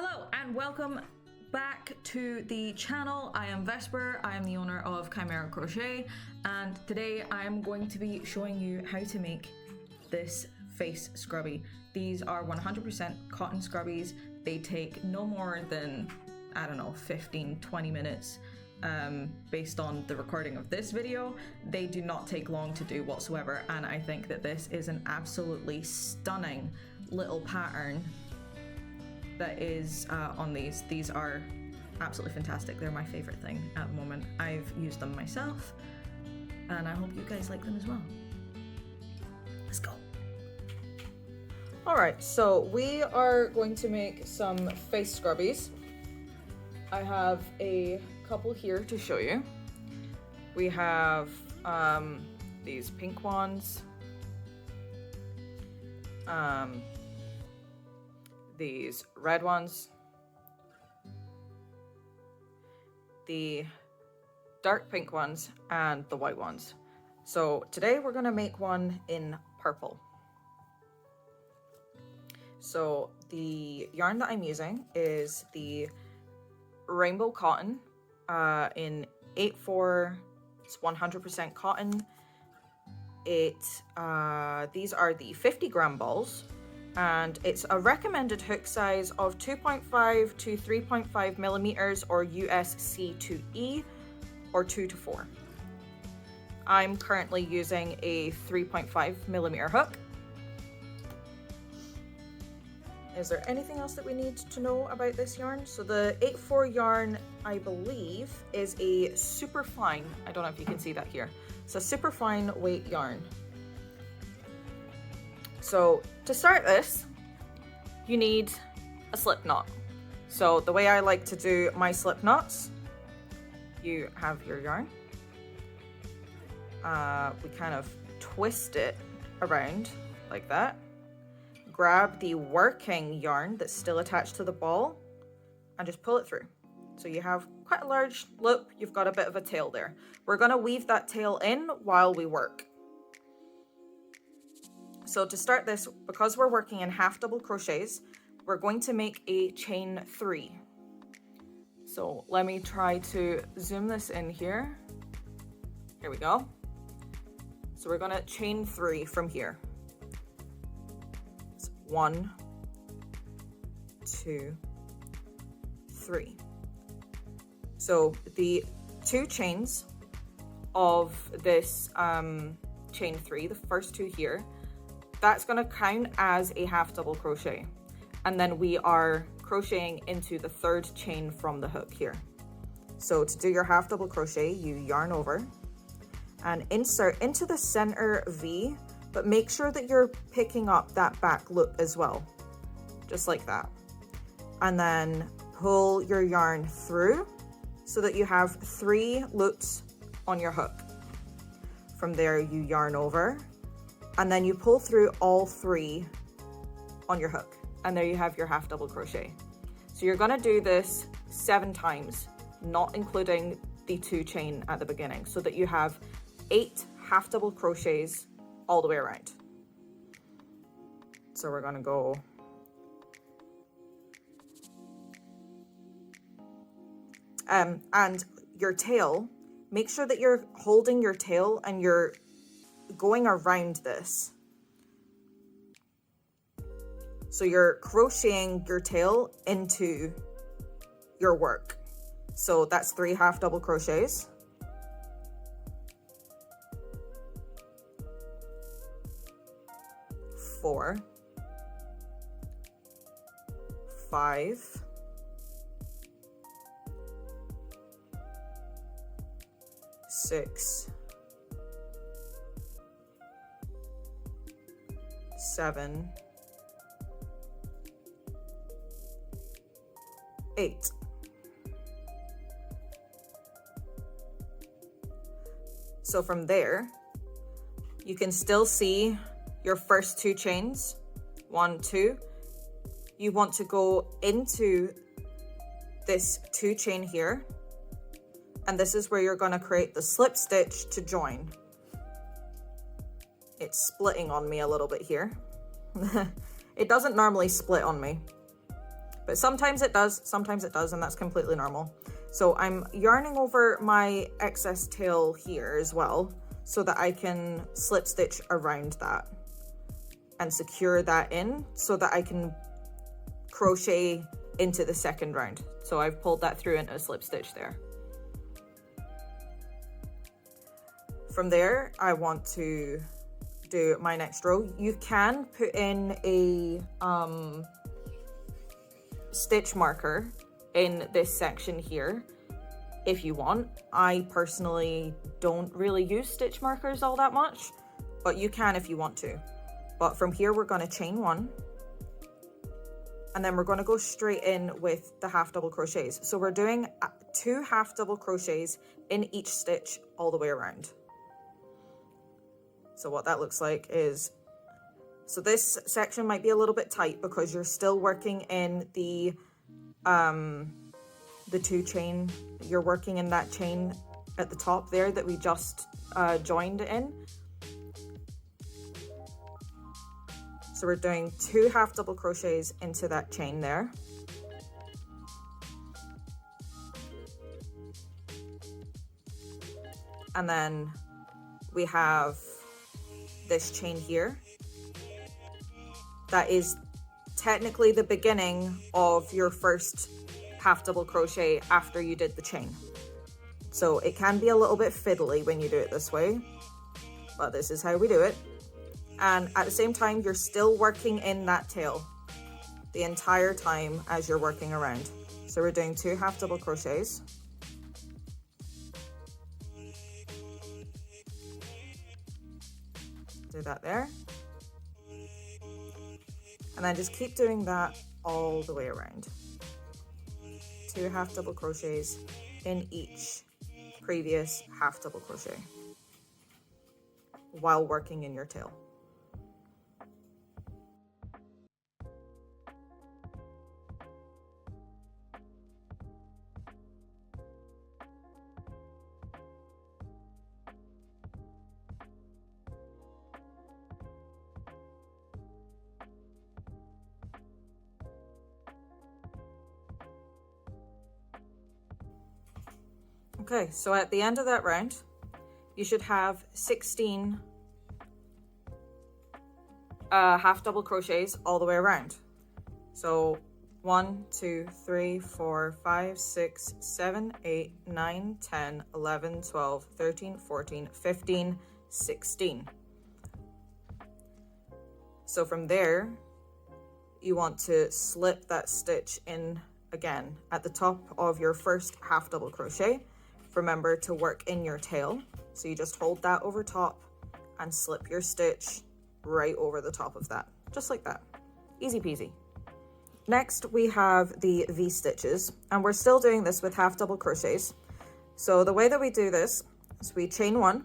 Hello and welcome back to the channel. I am Vesper, I am the owner of Chimera Crochet, and today I'm going to be showing you how to make this face scrubby. These are 100% cotton scrubbies. They take no more than, I don't know, 15-20 minutes based on the recording of this video. They do not take long to do whatsoever, and I think that this is an absolutely stunning little pattern that is on these. These are absolutely fantastic. They're my favorite thing at the moment. I've used them myself and I hope you guys like them as well. Let's go. Alright, so we are going to make some face scrubbies. I have a couple here to show you. We have these pink ones, these red ones, the dark pink ones, and the white ones. So today we're gonna make one in purple. So the yarn that I'm using is the rainbow cotton in 8/4. It's 100% cotton. These are the 50-gram balls, and it's a recommended hook size of 2.5 to 3.5 millimeters, or USC to E, or 2 to 4. I'm currently using a 3.5 millimeter hook. Is there anything else that we need to know about this yarn? So the 8/4 yarn, I believe, is a super fine, I don't know if you can see that here. It's a super fine weight yarn. So to start this, you need a slip knot. So the way I like to do my slip knots, you have your yarn. We kind of twist it around like that. Grab the working yarn that's still attached to the ball and just pull it through. So you have quite a large loop, you've got a bit of a tail there. We're gonna weave that tail in while we work. So to start this, because we're working in half double crochets, we're going to make a chain 3. So let me try to zoom this in here. Here we go. So we're gonna chain 3 from here. It's 1, 2, 3. So the 2 chains of this chain 3, the first 2 here, that's going to count as a half double crochet, and then we are crocheting into the 3rd chain from the hook here. So to do your half double crochet, you yarn over and insert into the center V, but make sure that you're picking up that back loop as well, just like that, and then pull your yarn through so that you have 3 loops on your hook. From there you yarn over, and then you pull through all 3 on your hook, and there you have your half double crochet. So you're gonna do this 7 times, not including the 2 chain at the beginning, so that you have 8 half double crochets all the way around. So we're gonna go and your tail, make sure that you're holding your tail and you're going around this. So you're crocheting your tail into your work. So that's 3 half double crochets. 4, 5, 6, 7, 8. So from there, you can still see your first 2 chains, 1, 2. You want to go into this 2 chain here, and this is where you're going to create the slip stitch to join. It's splitting on me a little bit here. It doesn't normally split on me, but sometimes it does, and that's completely normal. So I'm yarning over my excess tail here as well, so that I can slip stitch around that and secure that in so that I can crochet into the second round. So I've pulled that through into a slip stitch there. From there, I want to do my next row. You can put in a stitch marker in this section here if you want. I personally don't really use stitch markers all that much, but you can if you want to. But from here, we're going to chain 1, and then we're going to go straight in with the half double crochets. So we're doing 2 half double crochets in each stitch all the way around. So what that looks like is, so this section might be a little bit tight because you're still working in the 2 chain. You're working in that chain at the top there that we just joined in. So we're doing 2 half double crochets into that chain there. And then we have this chain here. That is technically the beginning of your first half double crochet after you did the chain. So it can be a little bit fiddly when you do it this way, but this is how we do it. And at the same time, you're still working in that tail the entire time as you're working around. So we're doing 2 half double crochets. Do that there. And then just keep doing that all the way around. 2 half double crochets in each previous half double crochet while working in your tail. Okay, so at the end of that round, you should have 16 half double crochets all the way around. So 1, 2, 3, 4, 5, 6, 7, 8, 9, 10, 11, 12, 13, 14, 15, 16. So from there, you want to slip that stitch in again at the top of your first half double crochet. Remember to work in your tail. So you just hold that over top and slip your stitch right over the top of that, just like that. Easy peasy. Next, we have the V stitches, and we're still doing this with half double crochets. So the way that we do this is we chain 1,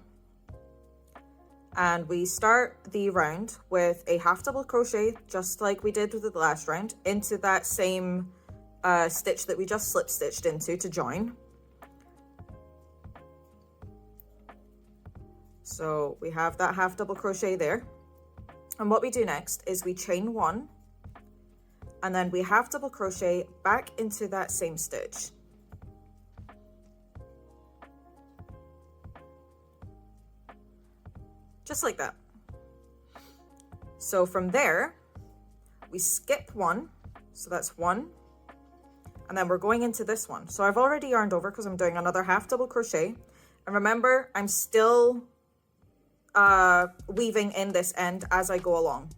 and we start the round with a half double crochet, just like we did with the last round, into that same stitch that we just slip stitched into to join. So we have that half double crochet there. And what we do next is we chain 1, and then we half double crochet back into that same stitch. Just like that. So from there, we skip 1, so that's 1, and then we're going into this one. So I've already yarned over because I'm doing another half double crochet. And remember, I'm still weaving in this end as I go along.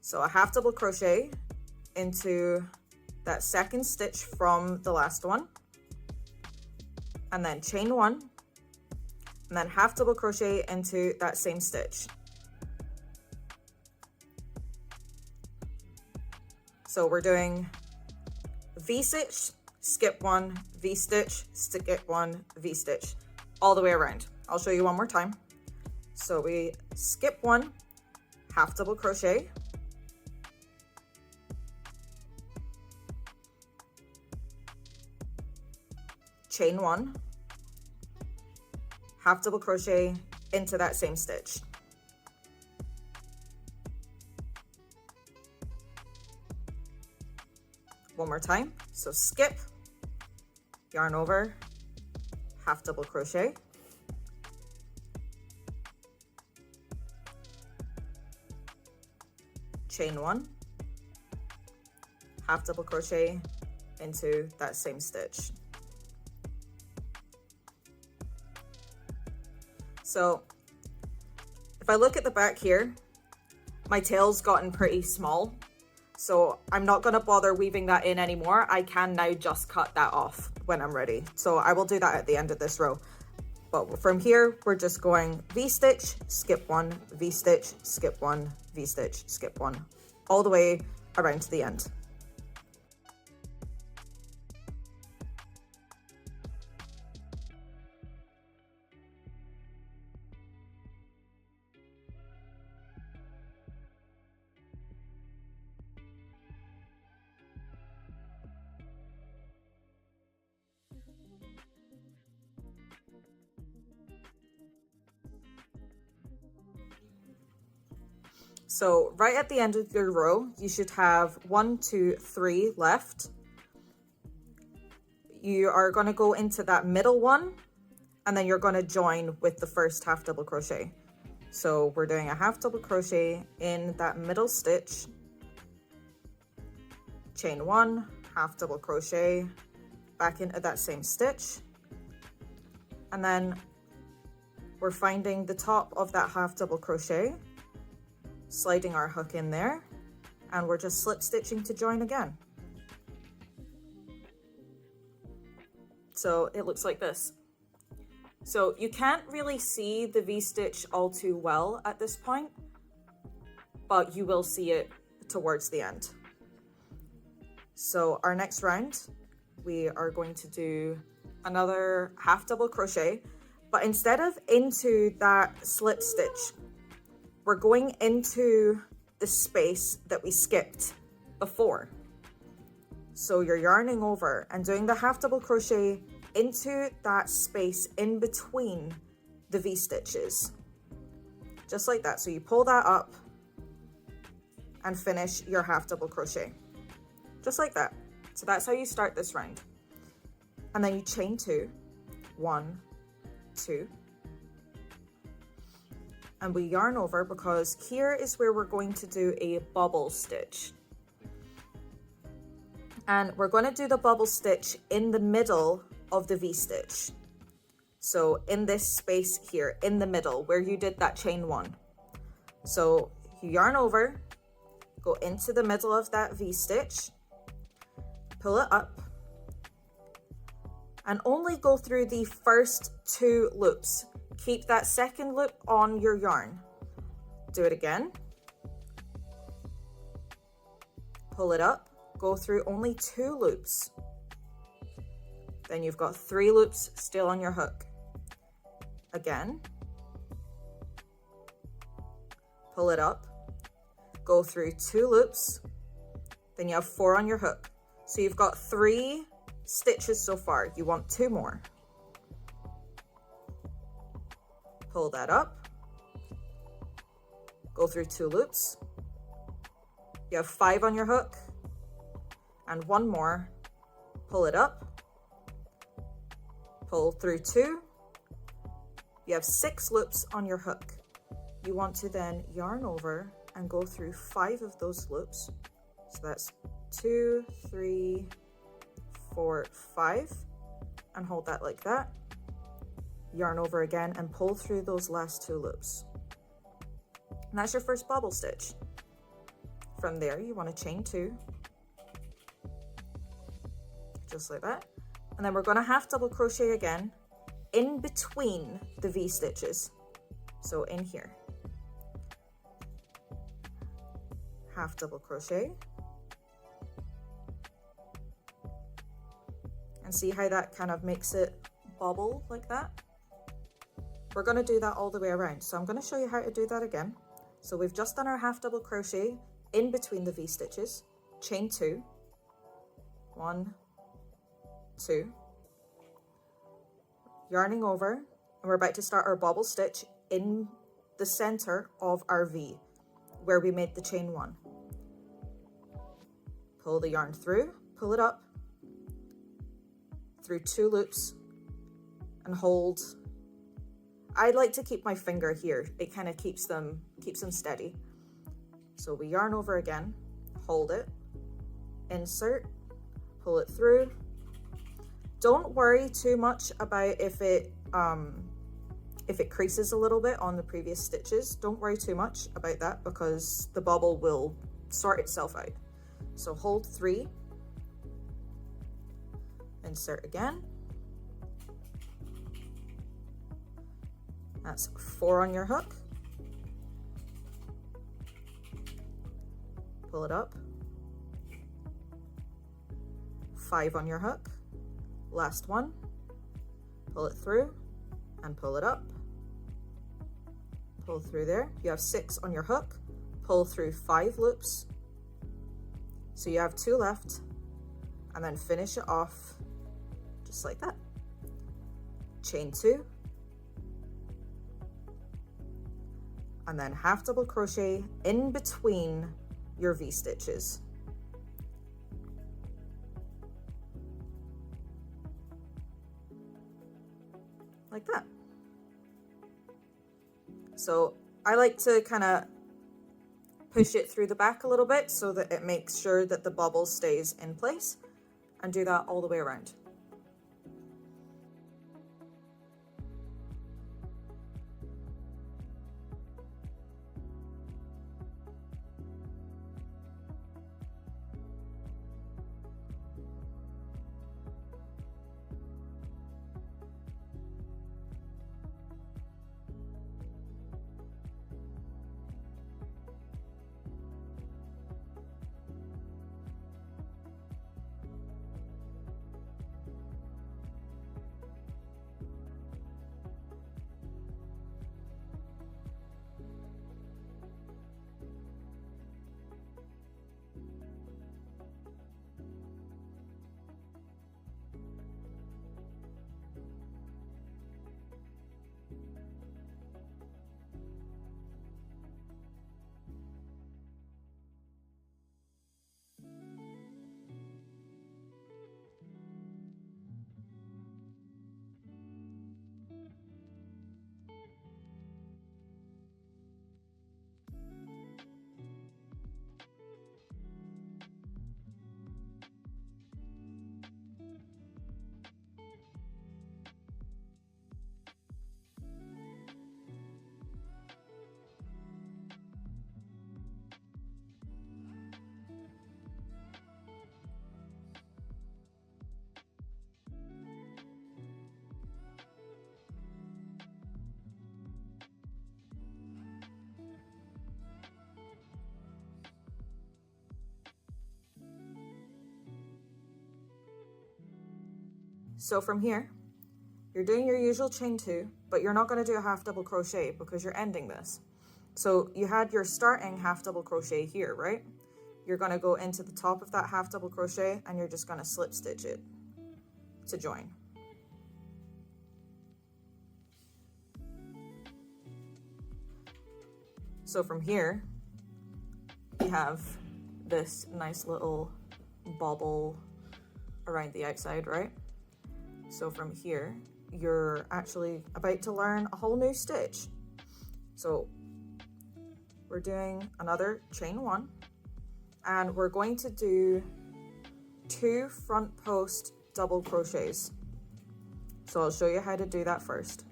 So a half double crochet into that second stitch from the last one, and then chain 1, and then half double crochet into that same stitch. So we're doing V stitch, skip 1, V stitch, skip 1, V stitch, all the way around. I'll show you one more time. So we skip 1, half double crochet, chain 1, half double crochet into that same stitch. One more time. So skip, yarn over, half double crochet, chain one, half double crochet into that same stitch. So if I look at the back here, my tail's gotten pretty small, so I'm not going to bother weaving that in anymore. I can now just cut that off when I'm ready. So I will do that at the end of this row. But from here, we're just going V-stitch, skip one, V-stitch, skip one, V-stitch, skip one, all the way around to the end. So right at the end of your row, you should have 1, 2, 3 left. You are going to go into that middle one, and then you're going to join with the first half double crochet. So we're doing a half double crochet in that middle stitch, chain one, half double crochet, back into that same stitch, and then we're finding the top of that half double crochet, sliding our hook in there, and we're just slip stitching to join again. So it looks like this. So you can't really see the V-stitch all too well at this point, but you will see it towards the end. So our next round, we are going to do another half double crochet, but instead of into that slip stitch, we're going into the space that we skipped before. So you're yarning over and doing the half double crochet into that space in between the V-stitches, just like that. So you pull that up and finish your half double crochet, just like that. So that's how you start this round. And then you chain two, 1, 2, and we yarn over, because here is where we're going to do a bubble stitch. And we're going to do the bubble stitch in the middle of the V-stitch. So in this space here, in the middle, where you did that chain one. So you yarn over, go into the middle of that V-stitch, pull it up, and only go through the first 2 loops. Keep that second loop on your yarn. Do it again. Pull it up, go through only 2 loops. Then you've got 3 loops still on your hook. Again. Pull it up, go through 2 loops. Then you have 4 on your hook. So you've got 3 stitches so far. You want 2 more. Pull that up, go through 2 loops. You have 5 on your hook, and 1 more. Pull it up, pull through 2. You have 6 loops on your hook. You want to then yarn over and go through 5 of those loops. So that's 2, 3, 4, 5, and hold that like that. Yarn over again and pull through those last 2 loops. And that's your first bubble stitch. From there, you want to chain 2, just like that. And then we're going to half double crochet again in between the V stitches. So in here, half double crochet, and see how that kind of makes it bubble like that. We're going to do that all the way around, so I'm going to show you how to do that again. So we've just done our half double crochet in between the V stitches, chain 2, 1, 2, yarning over, and we're about to start our bubble stitch in the center of our V where we made the chain 1. Pull the yarn through, pull it up through 2 loops and hold. I like to keep my finger here. It kind of keeps them steady. So we yarn over again, hold it, insert, pull it through. Don't worry too much about if it creases a little bit on the previous stitches. Don't worry too much about that because the bobble will sort itself out. So hold 3, insert again. That's 4 on your hook. Pull it up. 5 on your hook. Last one. Pull it through and pull it up. Pull through there. You have 6 on your hook. Pull through 5 loops. So you have 2 left, and then finish it off just like that. Chain 2. And then half double crochet in between your V-stitches. Like that. So I like to kind of push it through the back a little bit so that it makes sure that the bobble stays in place, and do that all the way around. So from here, you're doing your usual chain 2, but you're not going to do a half double crochet because you're ending this. So you had your starting half double crochet here, right? You're going to go into the top of that half double crochet and you're just going to slip stitch it to join. So from here, you have this nice little bobble around the outside, right? So from here, you're actually about to learn a whole new stitch. So we're doing another chain 1, and we're going to do 2 front post double crochets. So I'll show you how to do that first.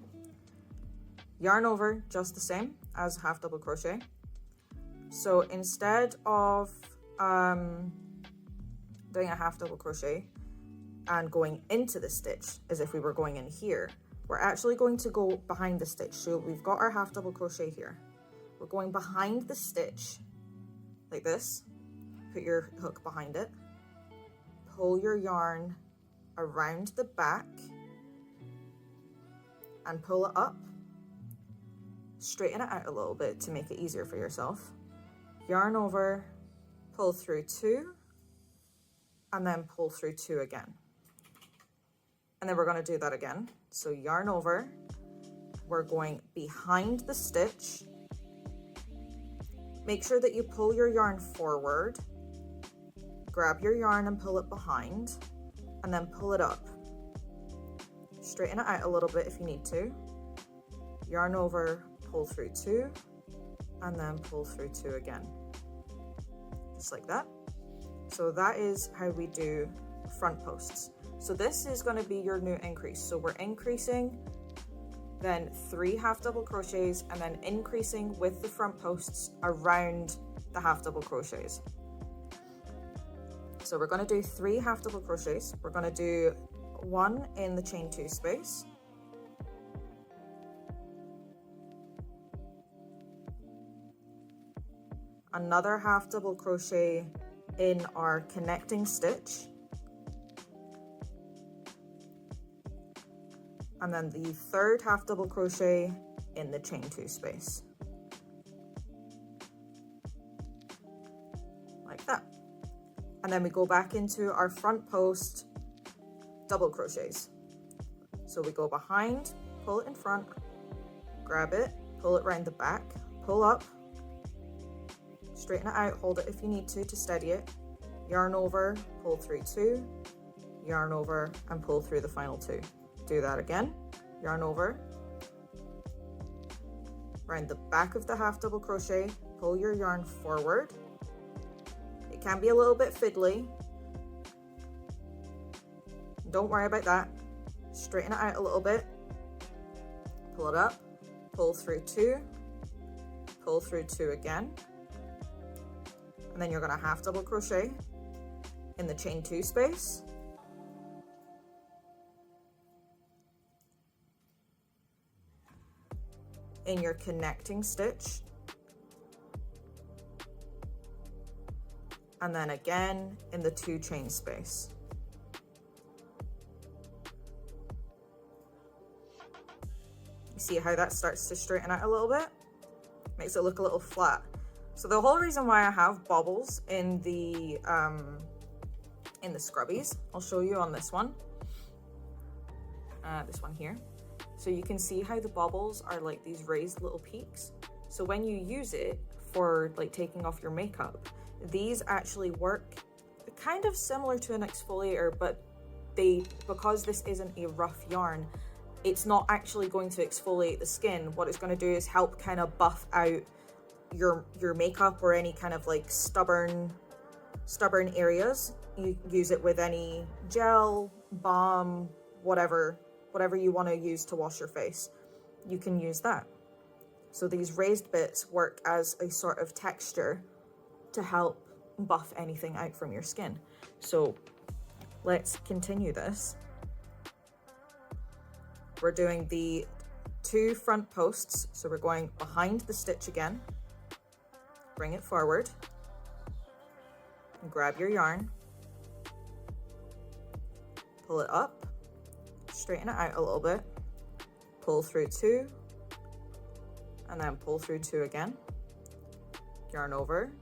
Yarn over just the same as half double crochet. So instead of doing a half double crochet and going into the stitch as if we were going in here, we're actually going to go behind the stitch. So we've got our half double crochet here. We're going behind the stitch like this. Put your hook behind it. Pull your yarn around the back and pull it up. Straighten it out a little bit to make it easier for yourself. Yarn over, pull through 2, and then pull through 2 again. And then we're going to do that again. So yarn over, we're going behind the stitch. Make sure that you pull your yarn forward grab your yarn and pull it behind, and then pull it up. Straighten it out a little bit if you need to. Yarn over, pull through 2, and then pull through 2 again. Just like that. So that is how we do front posts. So this is going to be your new increase. So we're increasing, then 3 half double crochets, and then increasing with the front posts around the half double crochets. So we're going to do 3 half double crochets. We're going to do 1 in the chain 2 space, another half double crochet in our connecting stitch, and then the 3rd half double crochet in the chain 2 space, like that. And then we go back into our front post double crochets. So we go behind, pull it in front, grab it, pull it around the back, pull up, straighten it out, hold it if you need to steady it, yarn over, pull through 2, yarn over, and pull through the final 2. Do that again, yarn over, around the back of the half double crochet, pull your yarn forward. It can be a little bit fiddly. Don't worry about that. Straighten it out a little bit, pull it up, pull through 2, pull through 2 again, and then you're going to half double crochet in the chain 2 space, in your connecting stitch, and then again in the 2 chain space. See how that starts to straighten out a little bit? Makes it look a little flat. So the whole reason why I have bobbles in the scrubbies, I'll show you on this one. This one here. So you can see how the bobbles are like these raised little peaks. So when you use it for like taking off your makeup, these actually work kind of similar to an exfoliator, but because this isn't a rough yarn, it's not actually going to exfoliate the skin. What it's going to do is help kind of buff out your makeup or any kind of like stubborn areas. You use it with any gel, balm, whatever you want to use to wash your face. You can use that. So these raised bits work as a sort of texture to help buff anything out from your skin. So let's continue this. We're doing the 2 front posts. So we're going behind the stitch again, bring it forward, and grab your yarn, pull it up, straighten it out a little bit, pull through 2, and then pull through 2 again, yarn over,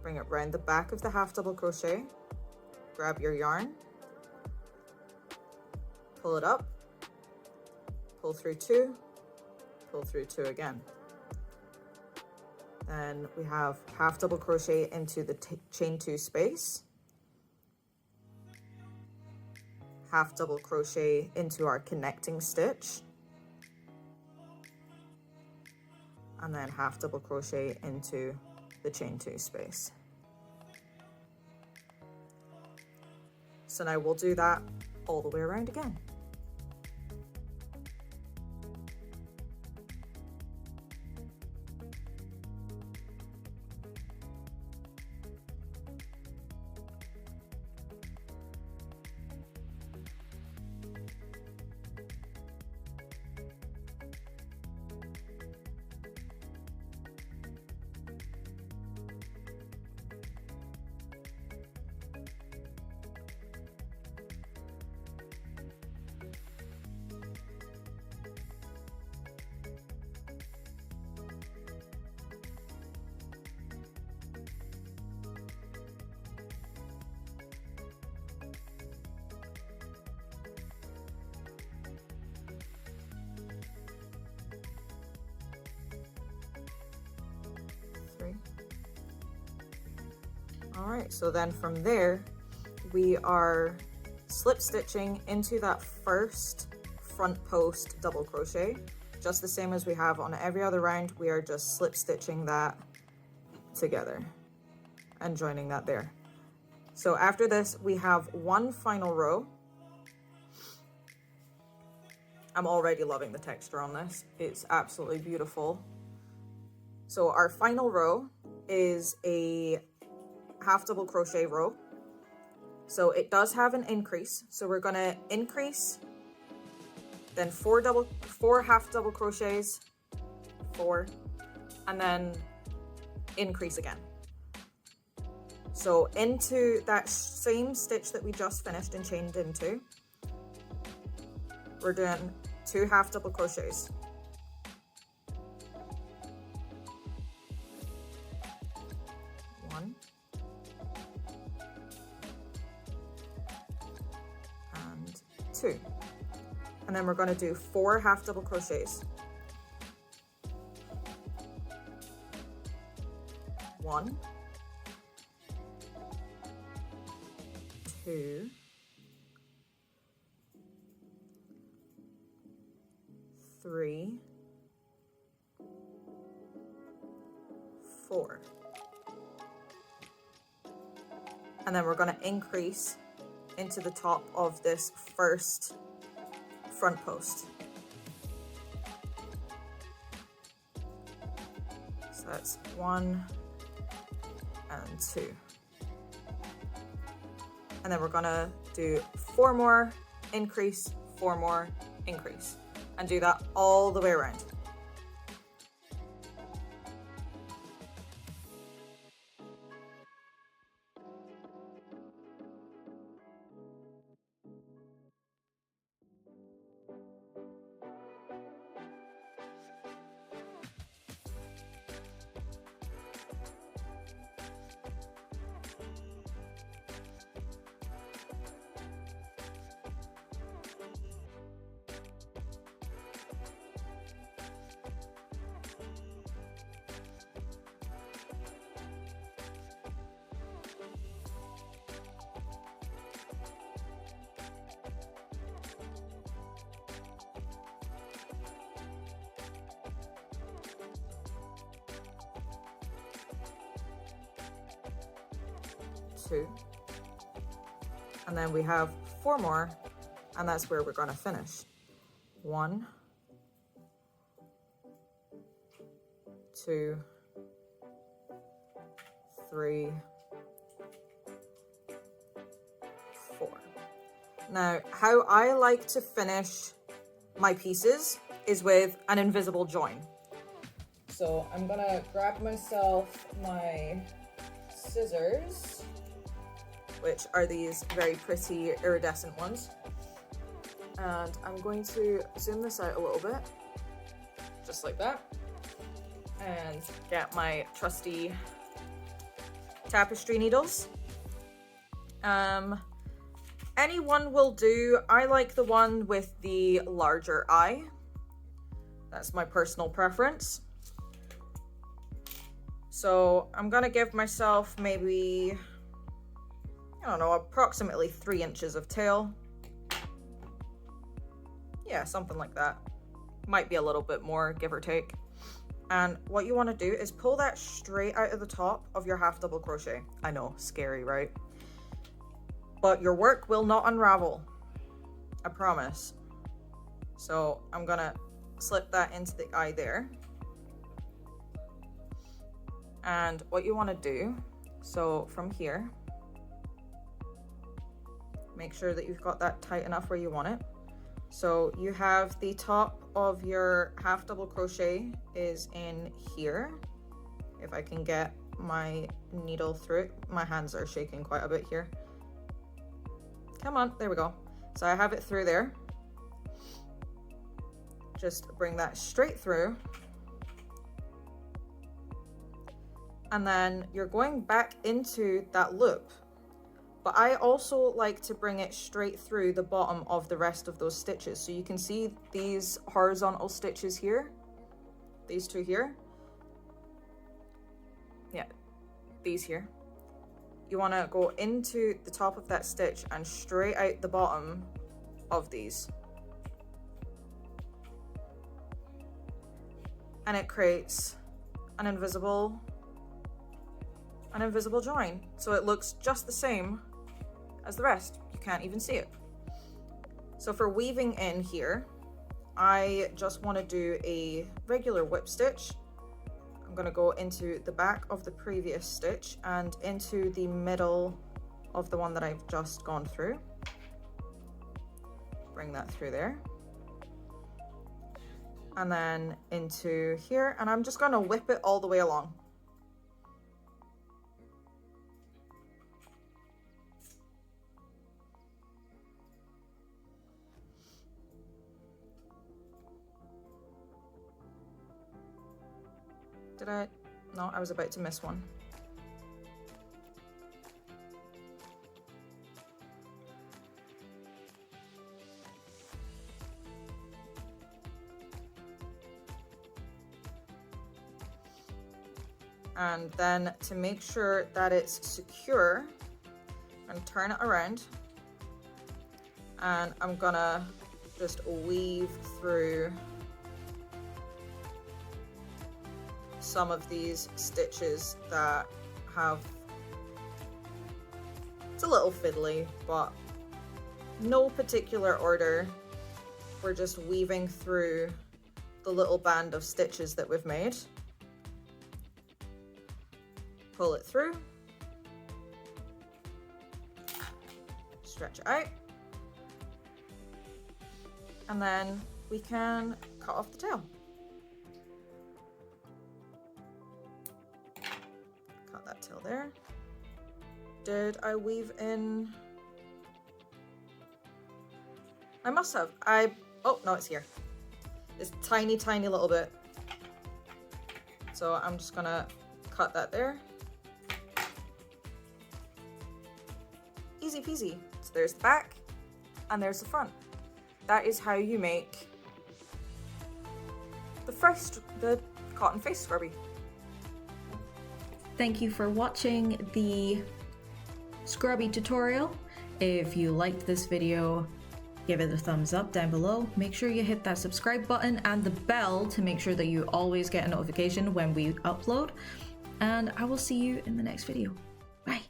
bring it round the back of the half double crochet, grab your yarn, pull it up, pull through 2, pull through 2 again. Then we have half double crochet into the chain 2 space, half double crochet into our connecting stitch, and then half double crochet into the chain 2 space. So now we'll do that all the way around again. All right, so then from there, we are slip stitching into that first front post double crochet, just the same as we have on every other round. We are just slip stitching that together and joining that there. So after this, we have one final row. I'm already loving the texture on this. It's absolutely beautiful. So our final row is a half double crochet row. So it does have an increase. So we're gonna increase, then four half double crochets, 4, and then increase again. So into that same stitch that we just finished and chained into, we're doing 2 half double crochets. One. And 2. And then we're going to do 4 half double crochets. 1, 2, 3, 4. And then we're going to increase into the top of this first front post. So that's 1 and 2. And then we're gonna do 4 more, increase, 4 more, increase, and do that all the way around. And then we have 4 more, and that's where we're going to finish. 1, 2, 3, 4. Now, how I like to finish my pieces is with an invisible join. So I'm gonna grab myself my scissors, which are these very pretty iridescent ones. And I'm going to zoom this out a little bit, just like that, and get my trusty tapestry needles. Any one will do. I like the one with the larger eye. That's my personal preference. So I'm gonna give myself maybe, I don't know, approximately 3 inches of tail. Yeah, something like that. Might be a little bit more, give or take. And what you want to do is pull that straight out of the top of your half double crochet. I know, scary, right? But your work will not unravel, I promise. So I'm gonna slip that into the eye there. And what you want to do, so from here, make sure that you've got that tight enough where you want it. So you have the top of your half double crochet is in here. If I can get my needle through it. My hands are shaking quite a bit here. Come on, there we go. So I have it through there. Just bring that straight through. And then you're going back into that loop. But I also like to bring it straight through the bottom of the rest of those stitches. So you can see these horizontal stitches here, these two here. Yeah, these here. you want to go into the top of that stitch and straight out the bottom of these. And it creates an invisible join. So it looks just the same as the rest. You can't even see it. So for weaving in here, I just want to do a regular whip stitch. I'm going to go into the back of the previous stitch and into the middle of the one that I've just gone through. Bring that through there. And then into here, and I'm just going to whip it all the way along. Did I? No, I was about to miss one. And then to make sure that it's secure, I'm gonna turn it around and I'm gonna just weave through some of these stitches that have, it's a little fiddly, but no particular order. We're just weaving through the little band of stitches that we've made. Pull it through, stretch it out, and then we can cut off the tail. Cut that tail there. Did I weave in? I must have. Oh no, it's here. It's tiny, tiny little bit. So I'm just gonna cut that there. Easy peasy. So there's the back and there's the front. That is how you make the Cotton Face Scrubby. Thank you for watching the Scrubby tutorial. If you liked this video, give it a thumbs up down below. Make sure you hit that subscribe button and the bell to make sure that you always get a notification when we upload. And I will see you in the next video. Bye.